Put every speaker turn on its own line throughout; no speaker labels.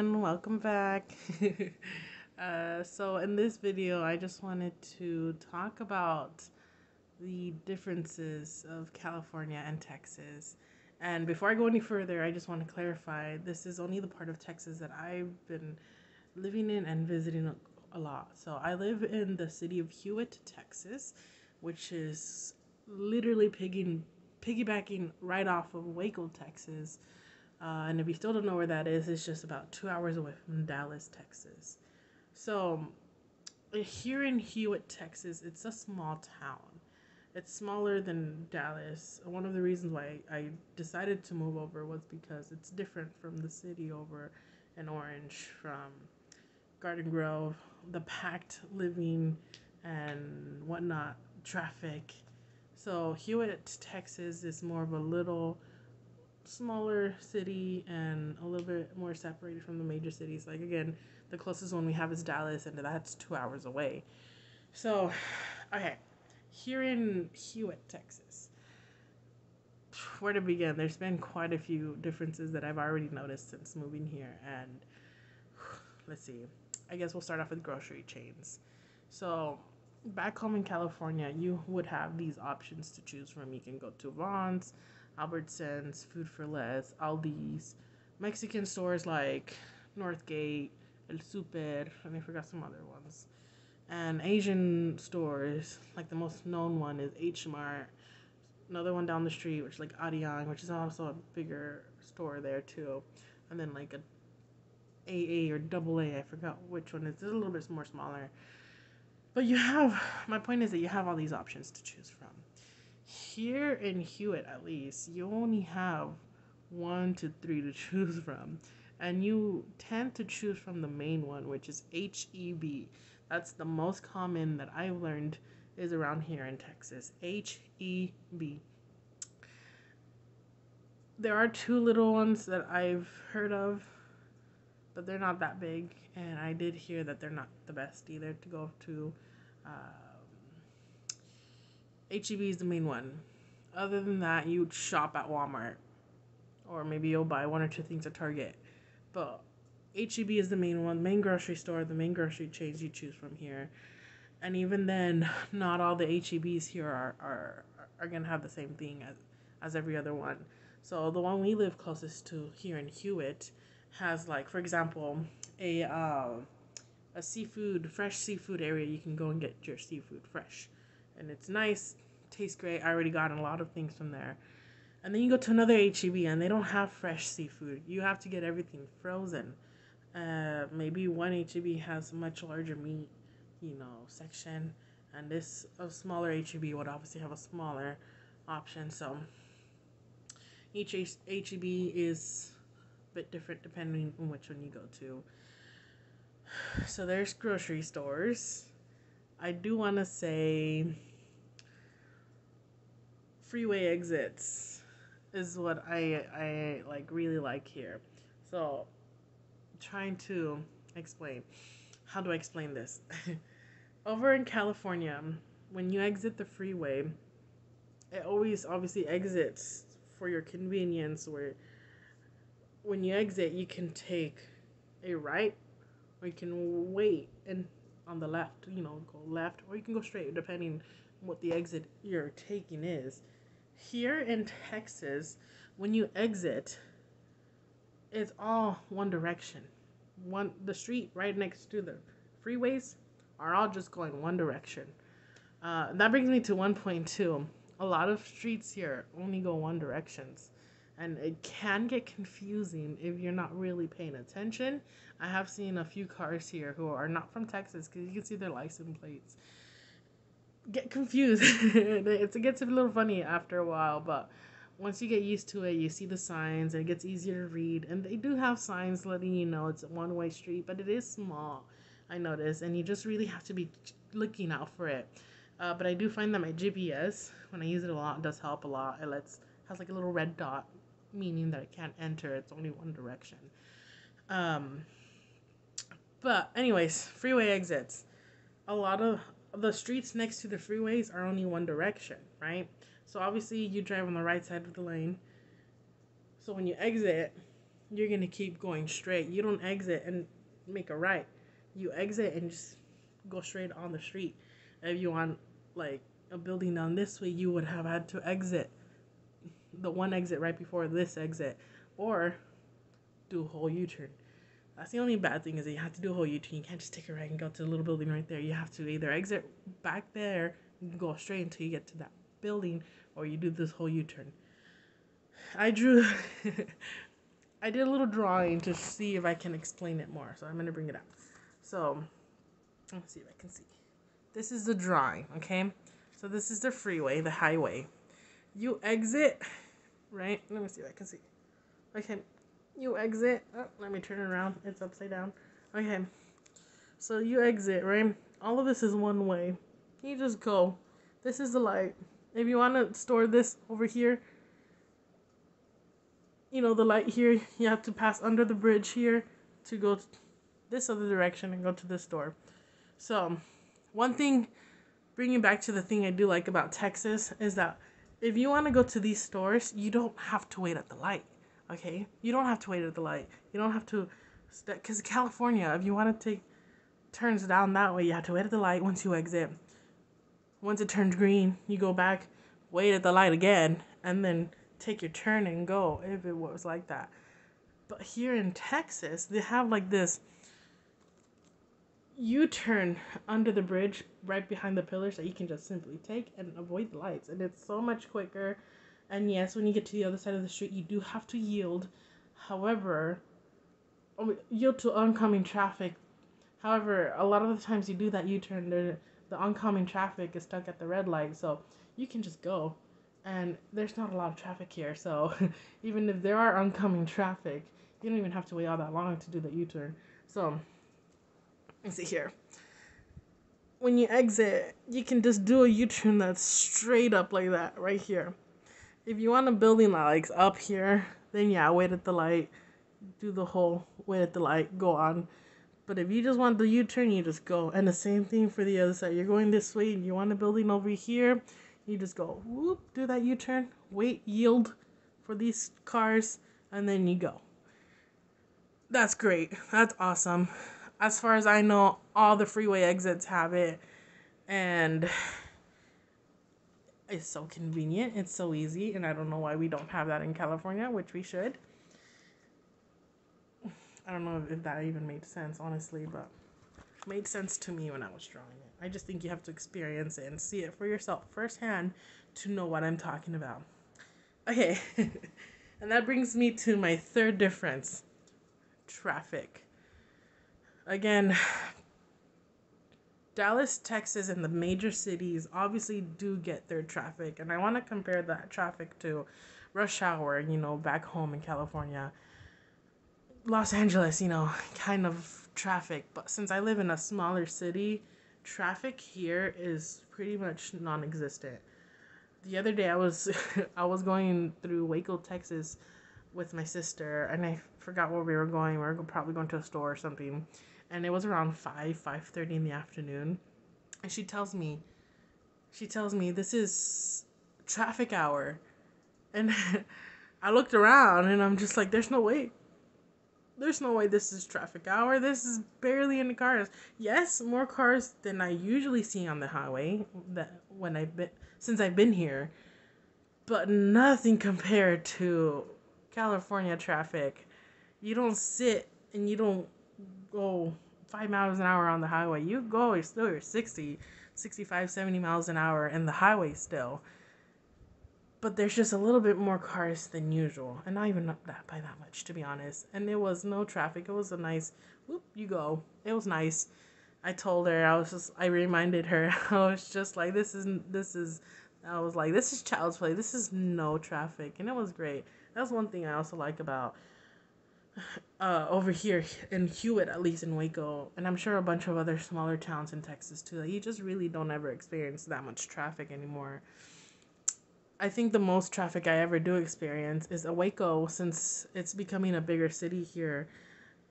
everyone, welcome back. So in this video, I just wanted to talk about the differences of California and Texas. And before I go any further, I just want to clarify, this is only the part of Texas that I've been living in and visiting a lot. So I live in the city of Hewitt, Texas, which is literally piggybacking right off of Waco, Texas. And if you still don't know where that is, it's just about 2 hours away from Dallas, Texas. So here in Hewitt, Texas, it's a small town. It's smaller than Dallas. One of the reasons why I decided to move over was because it's different from the city over in Orange, from Garden Grove, the packed living and whatnot, traffic. So Hewitt, Texas is more of a little smaller city and a little bit more separated from the major cities. Like, again, the closest one we have is Dallas, and that's 2 hours away. So, okay, here in Hewitt, Texas, where to begin? There's been quite a few differences that I've already noticed since moving here, and let's see. I guess we'll start off with grocery chains. So, back home in California, you would have these options to choose from. You can go to Vaughn's, Albertsons, Food for Less, Aldi's, Mexican stores like Northgate, El Super, and I forgot some other ones. And Asian stores, like the most known one is H Mart. Another one down the street, which is like Adiang, which is also a bigger store there too. And then like a AA or double A, I forgot which one. It's a little bit more smaller. But my point is that you have all these options to choose from. Here in Hewitt, at least, you only have 1 to 3 to choose from. And you tend to choose from the main one, which is HEB. That's the most common that I've learned is around here in Texas. HEB. There are two little ones that I've heard of, but they're not that big. And I did hear that they're not the best either to go to. HEB is the main one. Other than that, you'd shop at Walmart. Or maybe you'll buy 1 or 2 things at Target. But HEB is the main one, main grocery store, the main grocery chains you choose from here. And even then, not all the HEBs here are going to have the same thing as every other one. So the one we live closest to here in Hewitt has, like, for example, a fresh seafood area. You can go and get your seafood fresh. And it's nice, tastes great. I already got a lot of things from there. And then you go to another HEB and they don't have fresh seafood. You have to get everything frozen. Maybe one HEB has a much larger meat, section. And a smaller HEB would obviously have a smaller option. So each HEB is a bit different depending on which one you go to. So there's grocery stores. I do want to say Freeway exits is what I really like here. So trying to explain. How do I explain this? Over in California, when you exit the freeway, it always obviously exits for your convenience, where when you exit you can take a right or you can wait and on the left, go left, or you can go straight depending what the exit you're taking is. Here in Texas, when you exit, it's all one direction. The street right next to the freeways are all just going one direction. That brings me to 1.2. A lot of streets here only go one directions, and it can get confusing if you're not really paying attention. I have seen a few cars here who are not from Texas, because you can see their license plates, get confused. It gets a little funny after a while, but once you get used to it, you see the signs and it gets easier to read. And they do have signs letting you know it's a one-way street, but it is small, I noticed, and you just really have to be looking out for it. But I do find that my GPS, when I use it a lot, does help a lot. Has like a little red dot, meaning that I can't enter. It's only one direction. But anyways, freeway exits. A lot of the streets next to the freeways are only one direction, right? So obviously you drive on the right side of the lane. So when you exit, you're going to keep going straight. You don't exit and make a right. You exit and just go straight on the street. If you want like a building down this way, you would have had to exit the one exit right before this exit, or do a whole U-turn. That's the only bad thing, is that you have to do a whole U-turn. You can't just take a right and go to the little building right there. You have to either exit back there and go straight until you get to that building, or you do this whole U-turn. I drew I did a little drawing to see if I can explain it more, so I'm going to bring it up. So let's see if I can see. This is the drawing, okay? So this is the freeway, the highway. You exit, right? Let me see if I can see. Okay, you exit. Oh, let me turn it around. It's upside down. Okay, so you exit, right? All of this is one way. You just go. This is the light. If you want to store this over here, you know, the light here, you have to pass under the bridge here to go this other direction and go to this door. So, one thing, bringing back to the thing I do like about Texas, is that if you want to go to these stores, you don't have to wait at the light, okay? You don't have to wait at the light. You don't have to, because California, if you want to take turns down that way, you have to wait at the light once you exit. Once it turns green, you go back, wait at the light again, and then take your turn and go, if it was like that. But here in Texas, they have like this U-turn under the bridge right behind the pillars that you can just simply take and avoid the lights, and it's so much quicker. And yes, when you get to the other side of the street, you do have to yield. However, yield to oncoming traffic. However, a lot of the times you do that U-turn, the oncoming traffic is stuck at the red light, so you can just go. And there's not a lot of traffic here, so even if there are oncoming traffic, you don't even have to wait all that long to do the U-turn. So, let's see here. When you exit, you can just do a U-turn that's straight up like that, right here. If you want a building like up here, then yeah, wait at the light, do the whole wait at the light, go on. But if you just want the U-turn, you just go. And the same thing for the other side. You're going this way, and you want a building over here, you just go, whoop, do that U-turn, wait, yield for these cars, and then you go. That's great. That's awesome. As far as I know, all the freeway exits have it, and it's so convenient. It's so easy, and I don't know why we don't have that in California, which we should. I don't know if that even made sense, honestly, but it made sense to me when I was drawing it. I just think you have to experience it and see it for yourself firsthand to know what I'm talking about. Okay, and that brings me to my third difference. Traffic. Again, Dallas, Texas, and the major cities obviously do get their traffic, and I want to compare that traffic to rush hour, you know, back home in California. Los Angeles, you know, kind of traffic, but since I live in a smaller city, traffic here is pretty much non-existent. The other day I was I was going through Waco, Texas with my sister, and I forgot where we were going. We were probably going to a store or something, and it was around 5:30 in the afternoon, and she tells me this is traffic hour, and I looked around and I'm just like, there's no way this is traffic hour. This is barely any cars. Yes, more cars than I usually see on the highway since I've been here, but nothing compared to California traffic. You don't sit and you don't go 5 miles an hour on the highway. You go, you're 60, 65, 70 miles an hour in the highway still. But there's just a little bit more cars than usual. And not even by that much, to be honest. And it was no traffic. It was a nice, whoop, you go. It was nice. I told her, I reminded her, I was just like, this is child's play. This is no traffic. And it was great. That's one thing I also like about over here in Hewitt, at least in Waco, and I'm sure a bunch of other smaller towns in Texas too. You just really don't ever experience that much traffic anymore. I think the most traffic I ever do experience is at Waco, since it's becoming a bigger city here.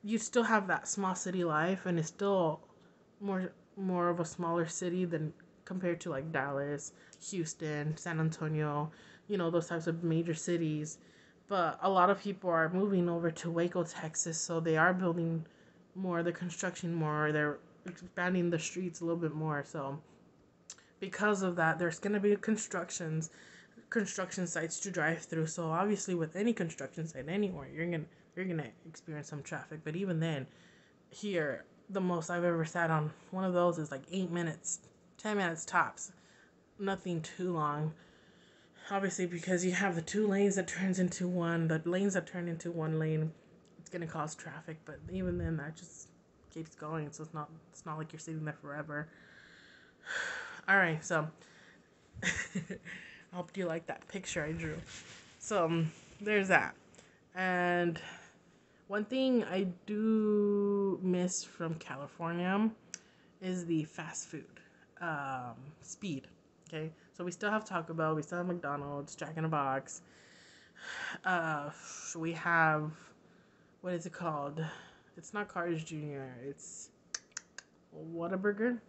You still have that small city life, and it's still more of a smaller city than compared to like Dallas, Houston, San Antonio, you know, those types of major cities. But a lot of people are moving over to Waco, Texas, so they are building more, they're constructing more, they're expanding the streets a little bit more. So because of that, there's going to be construction sites to drive through. So obviously with any construction site anywhere, you're going to experience some traffic. But even then, here, the most I've ever sat on one of those is like 8 minutes, 10 minutes tops. Nothing too long. Obviously, because you have the two lanes that turns into one, the lanes that turn into one lane, it's gonna cause traffic. But even then, that just keeps going. So it's not like you're sitting there forever. All right, so I hope you like that picture I drew. So there's that. And one thing I do miss from California is the fast food speed. Okay, so we still have Taco Bell, we still have McDonald's, Jack in the Box. We have, what is it called? It's not Carl's Jr. It's Whataburger.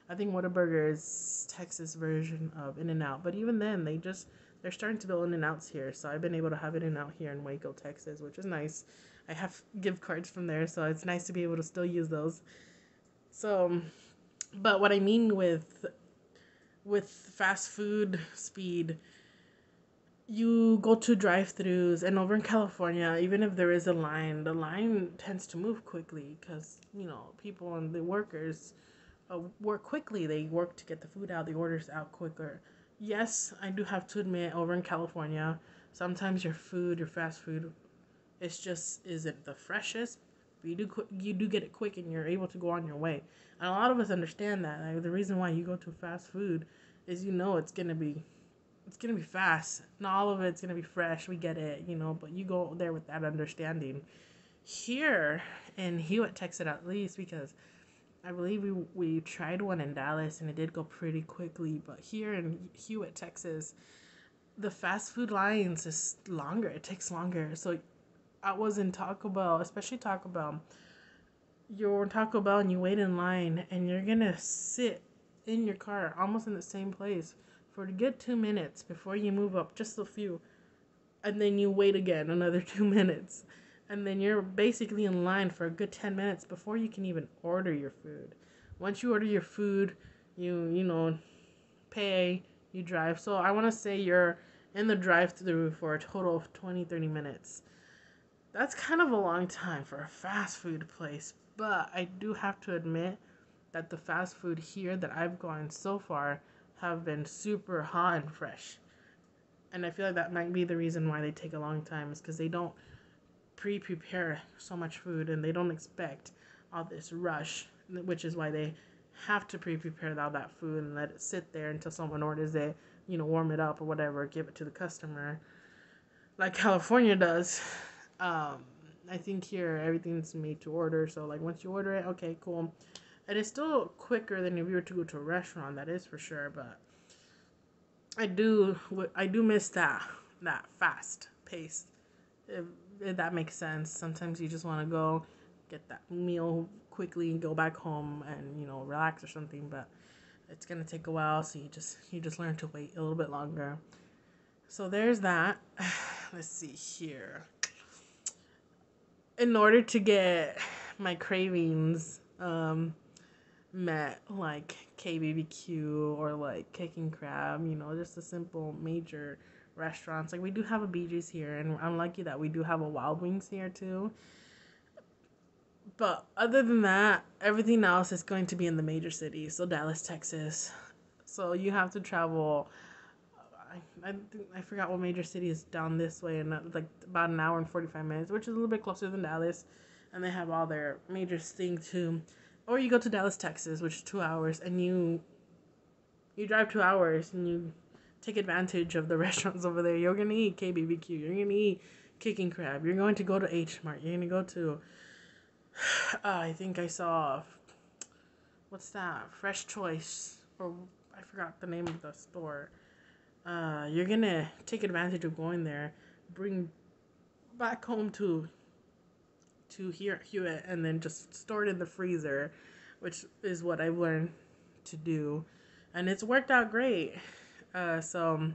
I think Whataburger is Texas version of In-N-Out. But even then, they're starting to build In-N-Outs here. So I've been able to have In-N-Out here in Waco, Texas, which is nice. I have gift cards from there, so it's nice to be able to still use those. So, but what I mean with fast food speed, you go to drive-throughs, and over in California, even if there is a line, the line tends to move quickly because, people and the workers work quickly. They work to get the food out, the orders out quicker. Yes, I do have to admit, over in California, sometimes your fast food, isn't the freshest. But you do get it quick, and you're able to go on your way. And a lot of us understand that. Like, the reason why you go to fast food is it's gonna be fast. Not all of it's gonna be fresh. We get it, but you go there with that understanding. Here in Hewitt, Texas, at least, because I believe we tried one in Dallas and it did go pretty quickly. But here in Hewitt, Texas, the fast food lines is longer. It takes longer. So I was in Taco Bell, especially Taco Bell. You're in Taco Bell and you wait in line, and you're gonna sit in your car almost in the same place for a good 2 minutes before you move up just a few, and then you wait again another 2 minutes, and then you're basically in line for a good 10 minutes before you can even order your food. Once you order your food, you pay, you drive. So I want to say you're in the drive-through for a total of 20-30 minutes. That's kind of a long time for a fast food place, but I do have to admit that the fast food here that I've gone so far have been super hot and fresh. And I feel like that might be the reason why they take a long time, is because they don't prepare so much food, and they don't expect all this rush, which is why they have to prepare all that food and let it sit there until someone orders it, warm it up or whatever, give it to the customer, like California does. I think here everything's made to order, so like once you order it, okay, cool. And it's still quicker than if you were to go to a restaurant, that is for sure. But I do miss that fast pace, if that makes sense. Sometimes you just want to go get that meal quickly and go back home and relax or something. But it's gonna take a while, so you just learn to wait a little bit longer. So there's that. Let's see here. In order to get my cravings met, like KBBQ or like Cake and Crab, just the simple major restaurants. Like, we do have a BJ's here, and I'm lucky that we do have a Wild Wings here too. But other than that, everything else is going to be in the major cities. So Dallas, Texas. So you have to travel. I forgot what major city is down this way, and like about an hour and 45 minutes, which is a little bit closer than Dallas. And they have all their major things too. Or you go to Dallas, Texas, which is 2 hours, and you drive 2 hours and you take advantage of the restaurants over there. You're gonna eat KBBQ. You're gonna eat Cake and Crab. You're going to go to H Mart. You're gonna go to I think I saw, what's that? Fresh Choice, or I forgot the name of the store. You're gonna take advantage of going there, bring back home to Hewitt, and then just store it in the freezer, which is what I've learned to do, and it's worked out great. So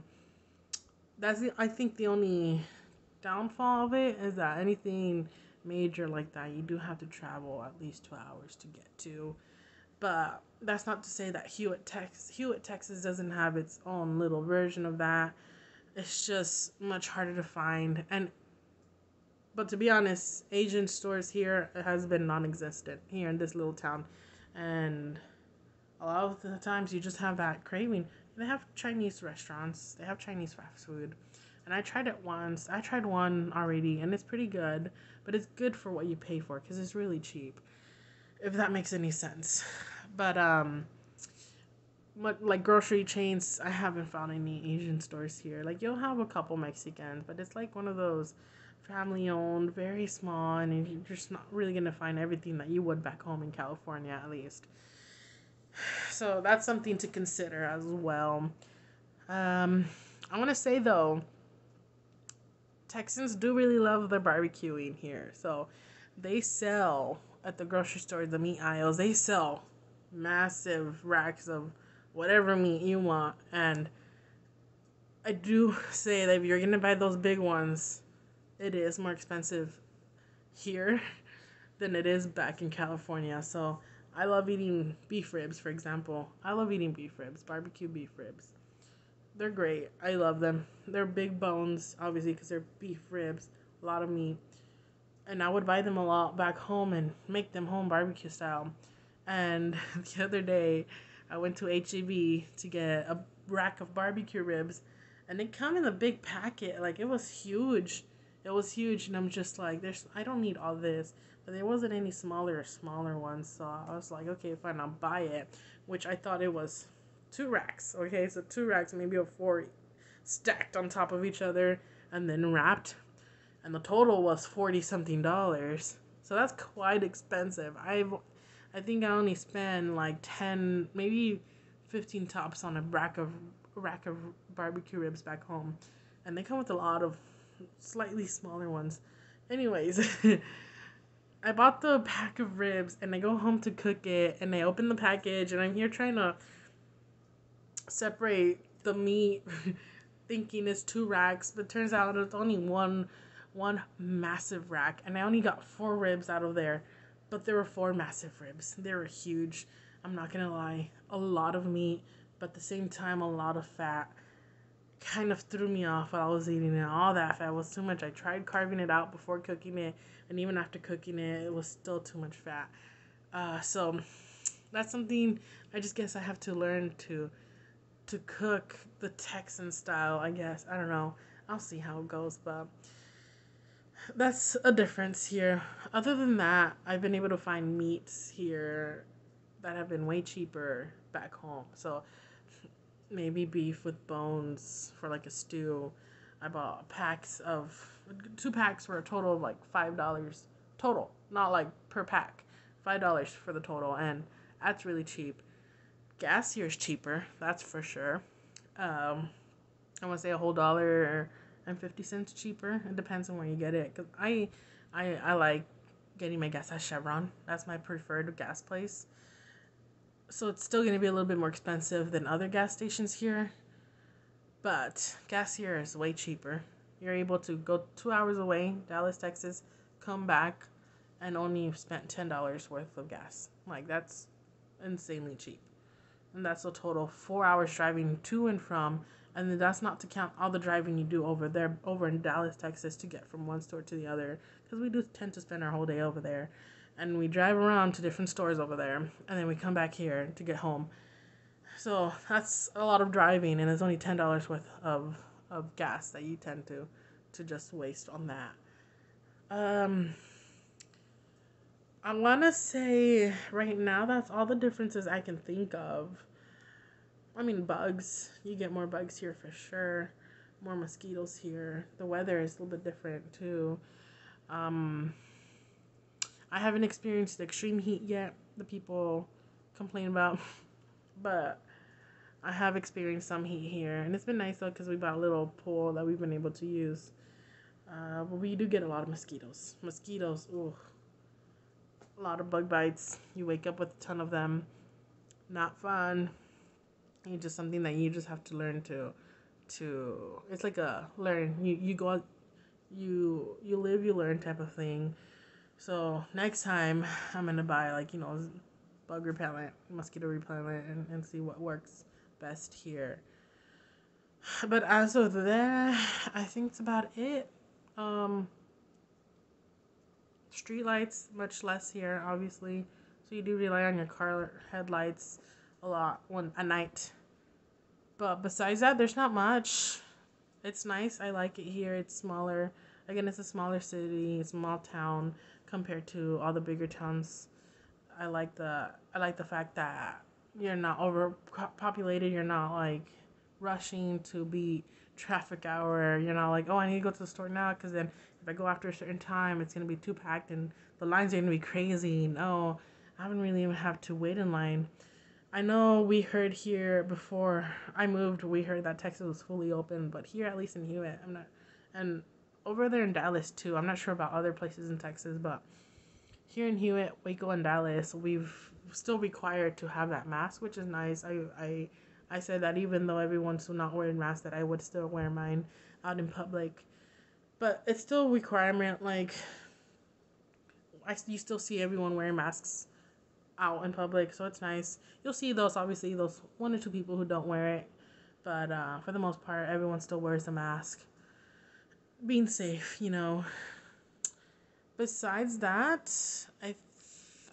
that's I think the only downfall of it is that anything major like that, you do have to travel at least 2 hours to get to. But that's not to say that Hewitt, Texas doesn't have its own little version of that. It's just much harder to find. But to be honest, Asian stores here has been non-existent here in this little town, and a lot of the times you just have that craving. They have Chinese restaurants. They have Chinese fast food. And I tried it once. I tried one already, and it's pretty good. But it's good for what you pay for because it's really cheap, if that makes any sense. But like grocery chains, I haven't found any Asian stores here. Like you'll have a couple Mexicans, but it's like one of those family owned, very small, and you're just not really gonna find everything that you would back home in California, at least. So that's something to consider as well. I want to say though, Texans do really love their barbecuing here. So they sell at the grocery store, the meat aisles, they sell massive racks of whatever meat you want. And I do say that if you're going to buy those big ones, it is more expensive here than it is back in California. So I love eating beef ribs, for example. I love eating beef ribs, barbecue beef ribs. They're great. I love them. They're big bones, obviously, because they're beef ribs, a lot of meat. And I would buy them a lot back home and make them home barbecue style. And the other day, I went to HEB to get a rack of barbecue ribs, and they come in a big packet. Like, it was huge. It was huge, and I'm just like, I don't need all this. But there wasn't any smaller ones, so I was like, okay, fine, I'll buy it. Which I thought it was 2 racks. Okay, so 2 racks, maybe a 4 stacked on top of each other and then wrapped. And the total was $40-something. So that's quite expensive. I think I only spent like 10, maybe 15 tops on a rack of barbecue ribs back home. And they come with a lot of slightly smaller ones. Anyways, I bought the pack of ribs and I go home to cook it, and I open the package and I'm here trying to separate the meat thinking it's 2 racks, but turns out it's only one massive rack, and I only got 4 ribs out of there, but there were 4 massive ribs. They were huge. I'm not gonna lie, a lot of meat, but at the same time a lot of fat. Kind of threw me off while I was eating it. All that fat was too much. I tried carving it out before cooking it, and even after cooking it, it was still too much fat. So that's something I just guess I have to learn to cook the Texan style, I guess. I don't know. I'll see how it goes, but that's a difference here. Other than that, I've been able to find meats here that have been way cheaper back home. So maybe beef with bones for like a stew. I bought 2 packs for a total of like $5 total, not like per pack. $5 for the total, and that's really cheap. Gas here is cheaper, that's for sure. I want to say a whole $1.50 cheaper. It depends on where you get it. Cause I like getting my gas at Chevron. That's my preferred gas place. So it's still going to be a little bit more expensive than other gas stations here, but gas here is way cheaper. You're able to go 2 hours away, Dallas, Texas, come back, and only spent $10 worth of gas. Like, that's insanely cheap. And that's a total 4 hours driving to and from, and then that's not to count all the driving you do over in Dallas, Texas, to get from one store to the other, because we do tend to spend our whole day over there. And we drive around to different stores over there, and then we come back here to get home. So that's a lot of driving, and it's only $10 worth of gas that you tend to just waste on that. I want to say right now that's all the differences I can think of. I mean, bugs. You get more bugs here for sure. More mosquitoes here. The weather is a little bit different too. I haven't experienced the extreme heat yet that people complain about, but I have experienced some heat here, and it's been nice though because we bought a little pool that we've been able to use. But we do get a lot of mosquitoes. Ooh, a lot of bug bites. You wake up with a ton of them. Not fun. It's just something that you just have to learn to. It's like you go out, you live, you learn type of thing. So next time I'm gonna buy like, bug repellent, mosquito repellent, and see what works best here. But as of that, I think it's about it. Um, Street lights, much less here, obviously. So you do rely on your car headlights a lot when at night. But besides that, there's not much. It's nice. I like it here. It's smaller. Again, it's a smaller city, small town compared to all the bigger towns. I like the fact that you're not overpopulated. You're not like rushing to beat traffic hour. You're not like, oh, I need to go to the store now because then if I go after a certain time, it's gonna be too packed and the lines are gonna be crazy. No, I haven't really even have to wait in line. I know we heard here before I moved, we heard that Texas was fully open, but here, at least in Hewitt, I'm not, and over there in Dallas too. I'm not sure about other places in Texas, but here in Hewitt, Waco, and Dallas, we've still required to have that mask, which is nice. I said that even though everyone's not wearing masks, that I would still wear mine out in public, but it's still a requirement. Like you still see everyone wearing masks out in public, so it's nice. You'll see those, obviously, those one or two people who don't wear it, but for the most part, everyone still wears a mask, being safe. Besides that, I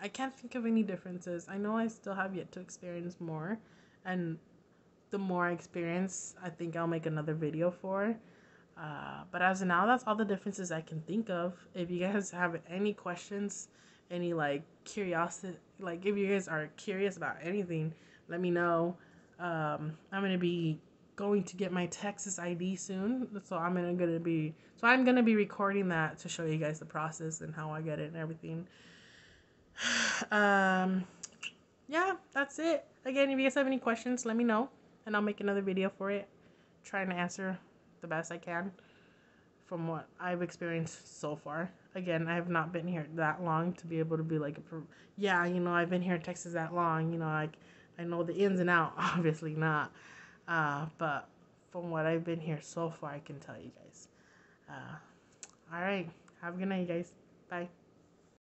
I can't think of any differences. I know I still have yet to experience more, and the more I experience, I think I'll make another video for. But as of now, that's all the differences I can think of. If you guys have any questions, any like curiosity, like if you guys are curious about anything, let me know. I'm gonna be going to get my Texas ID soon, so I'm gonna be recording that to show you guys the process and how I get it and everything. Um, yeah, that's it. Again, if you guys have any questions, let me know, and I'll make another video for it, trying to answer the best I can from what I've experienced so far. Again, I have not been here that long to be able to be like, yeah, I've been here in Texas that long. Like I know the ins and out. Obviously not, but from what I've been here so far, I can tell you guys. All right, have a good night, you guys. Bye.